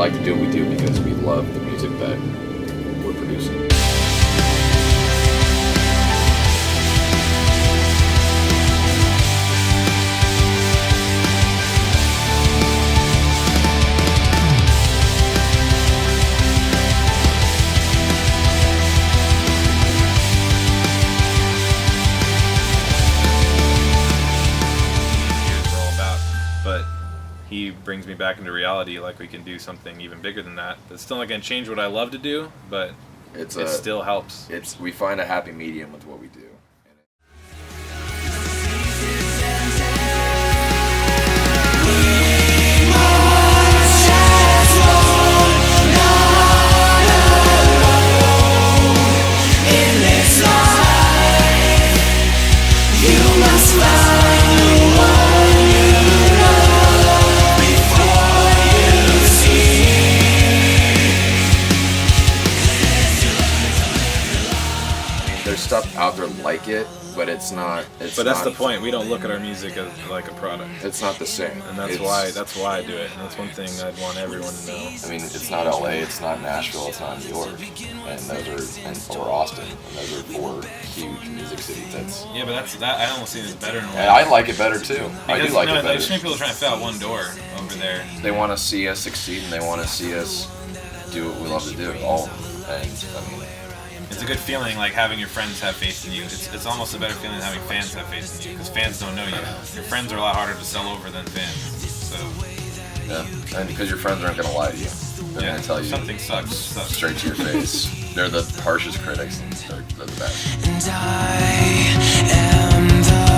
like to do what we do because we love the music that we're producing. But he brings me back into reality, like we can do something even bigger than that. It's still not going to change what I love to do, but it still helps. We find a happy medium with what we do. There's stuff out there like it, but it's not. But that's the point. We don't look at our music as like a product. It's not the same, and that's why I do it. And that's one thing I'd want everyone to know. I mean, it's not LA, it's not Nashville, it's not New York, and or Austin, and those are 4 huge music cities. But I almost see it as better in a way. I like it better too. I do like it better. There's too many people trying to fill out one door over there. They want to see us succeed, and they want to see us do what we love to do. All things. I mean. It's a good feeling, like having your friends have faith in you. It's almost a better feeling than having fans have faith in you, because fans don't know you. Your friends are a lot harder to sell over than fans. So. Yeah, and because your friends aren't gonna lie to you. They're gonna tell you something sucks straight to your face. They're the harshest critics, and they're the best. And I am the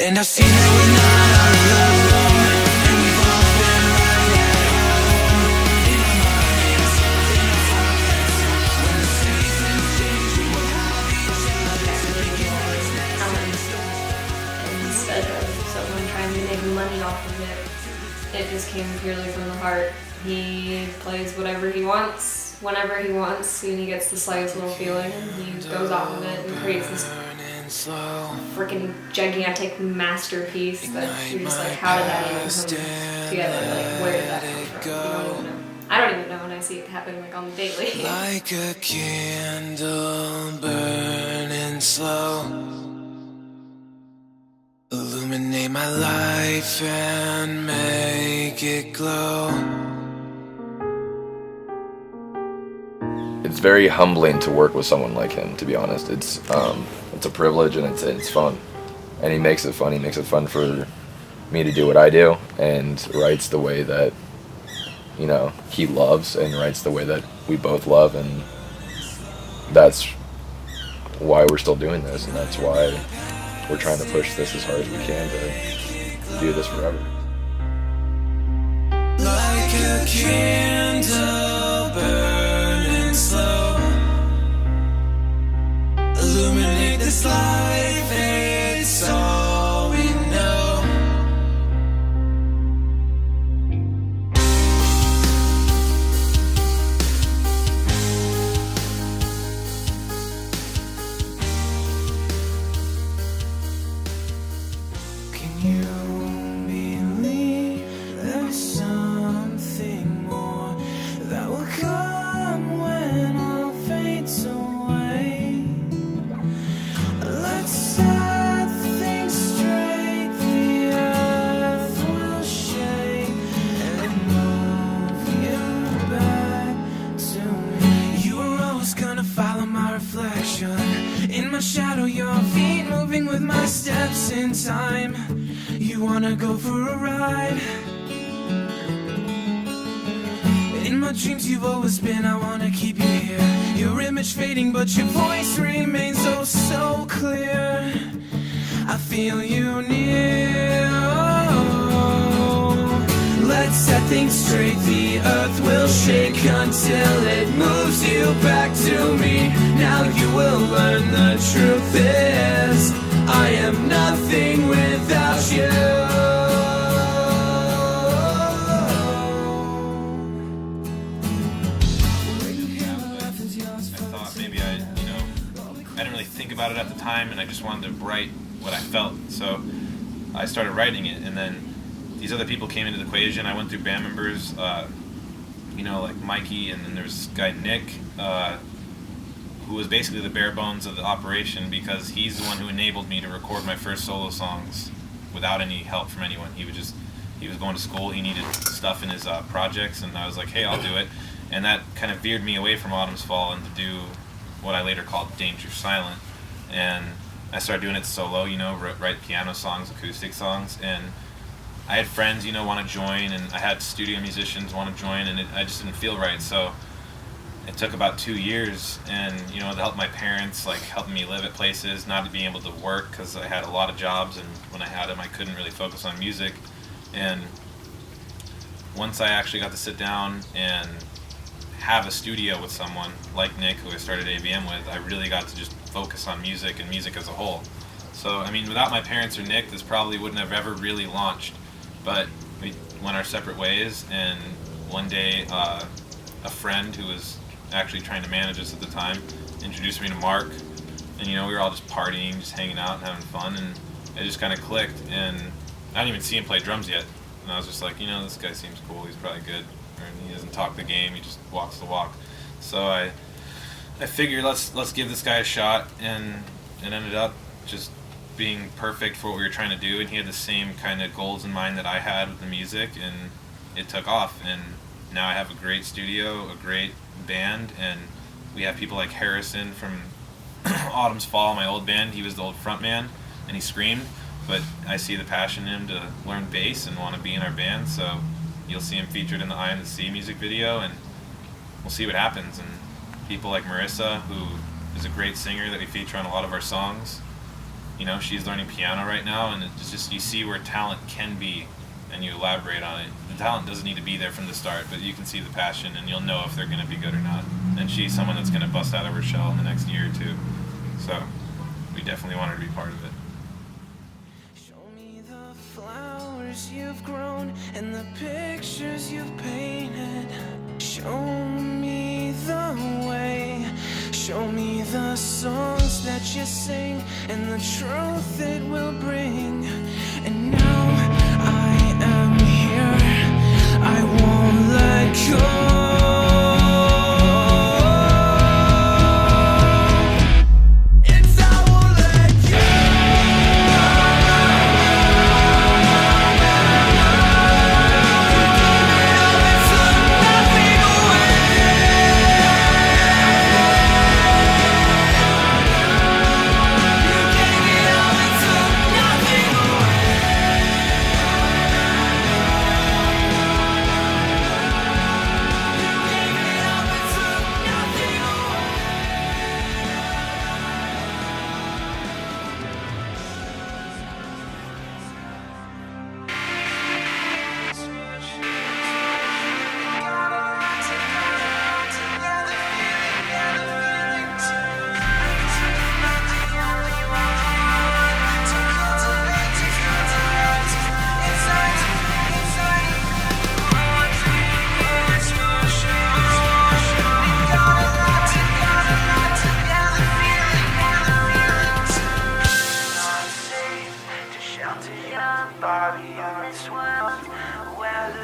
and I've seen that we're not alone, and we've all been right at home. In our minds, in our hearts, when the seasons change, we will have each other together. Instead of someone trying to make money off of it, it just came purely from the heart. He plays whatever he wants, whenever he wants, and he gets the slightest little feeling, he goes off of it and creates this freaking gigantic masterpiece that you're just like, how did that even come together? Like, where did that come from? You don't even know. I don't even know, and I see it happen like on the daily. Like a candle burning slow, illuminate my life and make it glow. It's very humbling to work with someone like him, to be honest. It's a privilege, and it's fun. And he makes it fun. He makes it fun for me to do what I do, and writes the way that, you know, he loves, and writes the way that we both love, and that's why we're still doing this, and that's why we're trying to push this as hard as we can to do this forever. Like a candle burning slow, illuminate this life, it's all we know. Can you believe there's something more that will come when all fades away? Let's set things straight, the earth will shake and move you back to me. You were always gonna follow my reflection in my shadow, your feet moving with my steps in time. You wanna go for a ride? In my dreams you've always been, I wanna keep you here. Your image fading, but your voice remains oh so clear. I feel you near. Let's set things straight, the earth will shake until it moves you back to me. Now now you will learn the truth is I am nothing without you. I thought maybe I didn't really think about it at the time, and I just wanted to write what I felt. So I started writing it, and then these other people came into the equation. I went through band members, like Mikey, and then there's this guy Nick, who was basically the bare bones of the operation because he's the one who enabled me to record my first solo songs without any help from anyone. He was going to school, he needed stuff in his projects, and I was like, hey, I'll do it. And that kind of veered me away from Autumn's Fall and to do what I later called Danger Silent. And I started doing it solo, write piano songs, acoustic songs, and I had friends, want to join, and I had studio musicians want to join, and I just didn't feel right. So it took about 2 years, and to help my parents, like helping me live at places, not being able to work because I had a lot of jobs, and when I had them, I couldn't really focus on music. And once I actually got to sit down and have a studio with someone like Nick, who I started AVM with, I really got to just focus on music and music as a whole. So, without my parents or Nick, this probably wouldn't have ever really launched. But we went our separate ways, and one day a friend who was actually trying to manage us at the time introduced me to Mark, and we were all just partying, just hanging out and having fun, and it just kind of clicked. And I didn't even see him play drums yet, and I was just like, this guy seems cool, he's probably good, and he doesn't talk the game, he just walks the walk. So I figured let's give this guy a shot, and it ended up just being perfect for what we were trying to do, and he had the same kind of goals in mind that I had with the music, and it took off. And now I have a great studio, a great band, and we have people like Harrison from Autumn's Fall, my old band. He was the old front man, and he screamed, but I see the passion in him to learn bass and want to be in our band, so you'll see him featured in the Eye and the Sea music video, and we'll see what happens. And people like Marissa, who is a great singer that we feature on a lot of our songs, she's learning piano right now, and it's just, you see where talent can be, and you elaborate on it. The talent doesn't need to be there from the start, but you can see the passion, and you'll know if they're going to be good or not. And she's someone that's going to bust out of her shell in the next year or two. So we definitely want her to be part of it. Show me the flowers you've grown and the pictures you've painted. Show me the way. Show me the songs that you sing and the truth it will bring. And now I am here, I won't let go.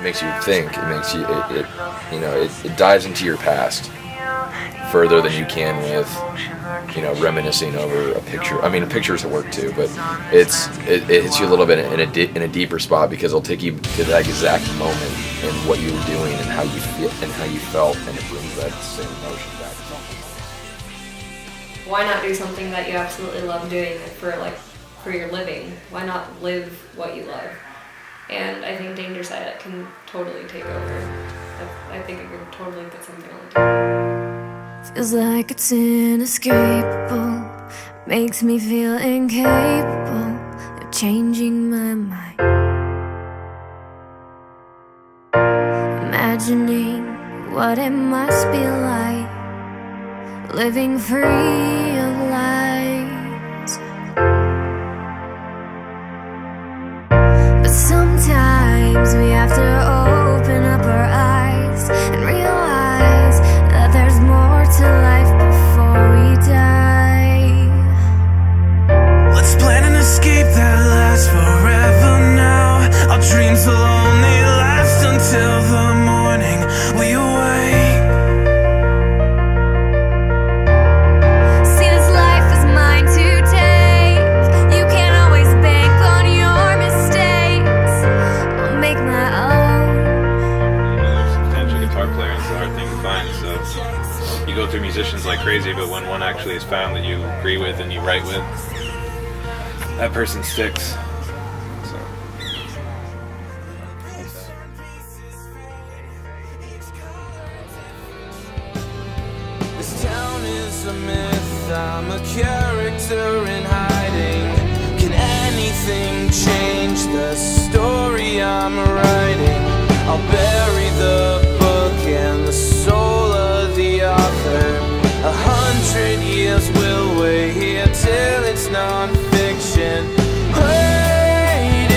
Makes you think. It makes you it dives into your past further than you can with reminiscing over a picture. A picture's at work too, but it hits you a little bit in a deeper spot because it'll take you to that exact moment and what you were doing and how you feel and how you felt, and it brings that same emotion back. Why not do something that you absolutely love doing for your living? Why not live what you love? And I think Danger Silent can totally take over. I think it can totally put something on the table. Feels like it's inescapable. Makes me feel incapable of changing my mind. Imagining what it must be like living free of lies. But sometimes we have to open up our eyes and realize that there's more to life before we die. Let's plan an escape that lasts forever now. Our dreams will only last until the morning we awake. See, this life is mine to take. You can't always bank on your mistakes. I'll make my own. There's a potential guitar player, and it's a hard thing to find. So you go through musicians like crazy, but when one actually is found that you agree with and you write with, that person sticks. So. This town is a myth, I'm a character in hiding. Can anything change the story I'm writing? I'll bury the book and the soul of the author. 100 years we'll wait here till it's non-fiction. Waiting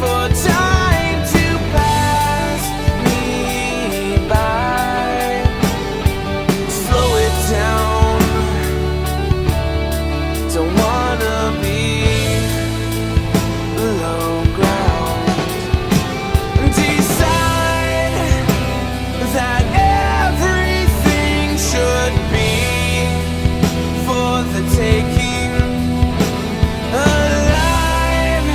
for time to pass me by. Slow it down, don't wanna be below ground. Decide that everything should be for the taking. Alive,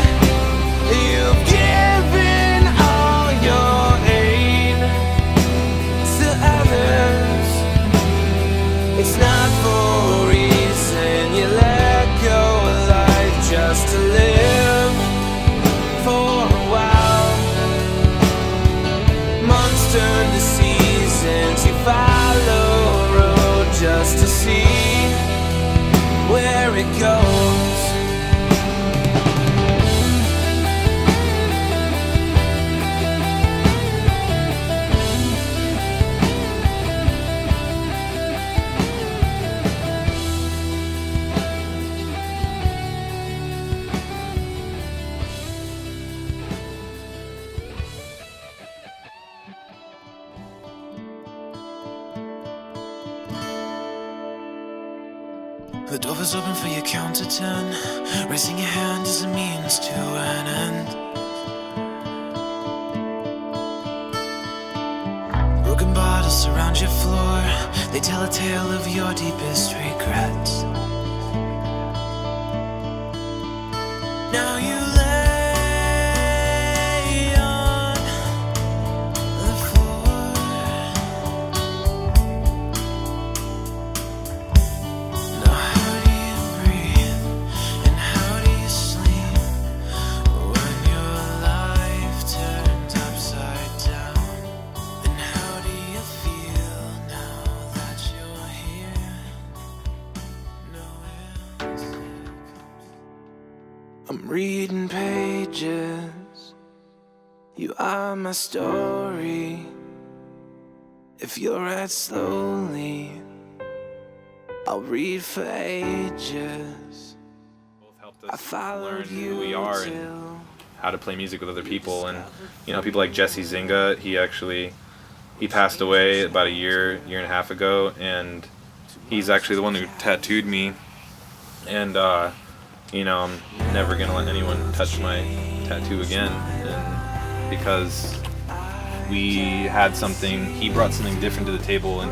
you've given all your aid to others. It's not for a reason you let go of life just to live for a while. Months turn to seasons, you follow a road just to see where it goes. The door was open for your count to 10. Raising your hand is a means to an end. Broken bottles surround your floor. They tell a tale of your deepest regrets. Now you lay on the floor. Now how do you breathe and how do you sleep when your life turns upside down? And how do you feel now that you're here? I'm reading pages. You are my story. If you read slowly, I'll read for ages. Both helped I us followed learn you who we are and till how to play music with other people. And you know, people like Jesse Zinga, he passed away about a year and a half ago, and he's actually the one who tattooed me. And you know, I'm never gonna let anyone touch my tattoo again, and because he brought something different to the table, and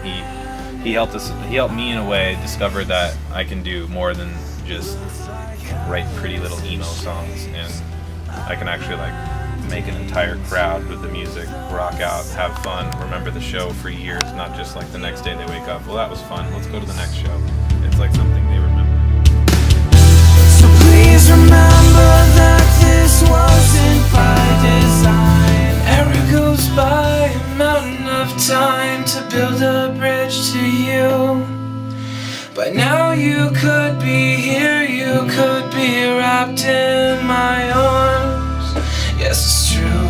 he helped me in a way discover that I can do more than just write pretty little emo songs, and I can actually like make an entire crowd with the music, rock out, have fun, remember the show for years, not just like the next day they wake up, well that was fun, let's go to the next show. It's like something they remember. So please remember that this wasn't by design. Every goes by a mountain of time to build a bridge to you. But now you could be here, you could be wrapped in my arms. Yes, it's true.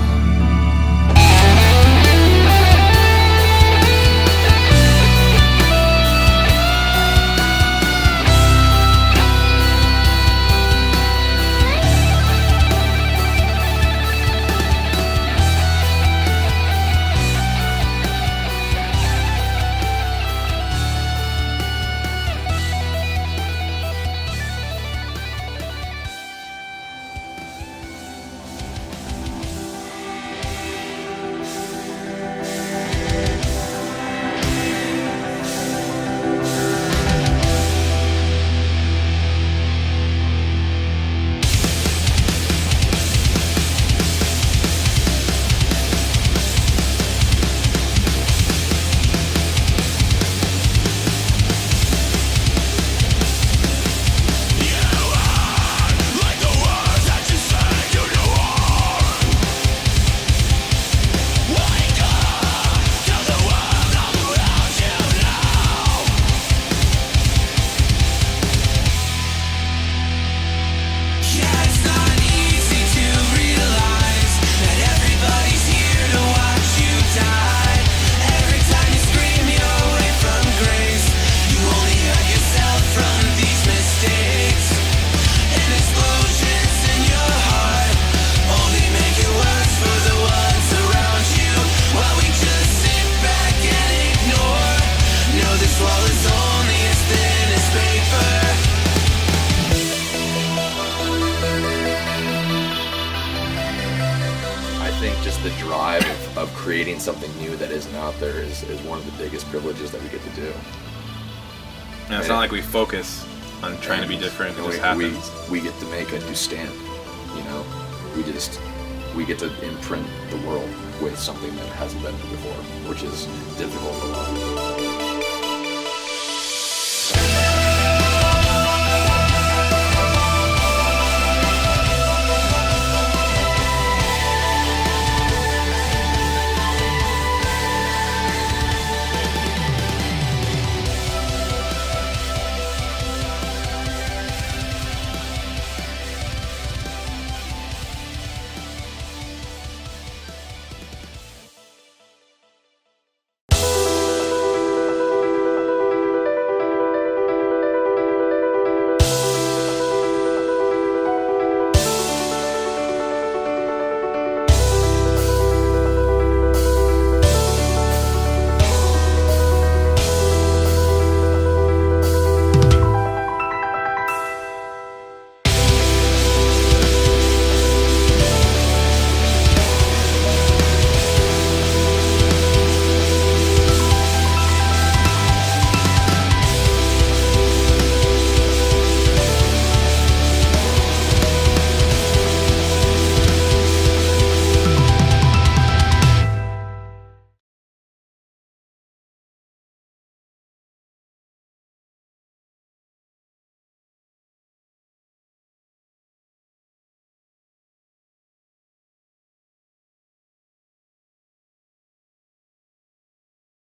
swallows only as thin as paper. I think just the drive of creating something new that isn't out there is one of the biggest privileges that we get to do. And it's not like we focus on trying to be different. It just happens. We get to make a new stamp, you know. We get to imprint the world with something that hasn't been there before, which is difficult for a lot of people.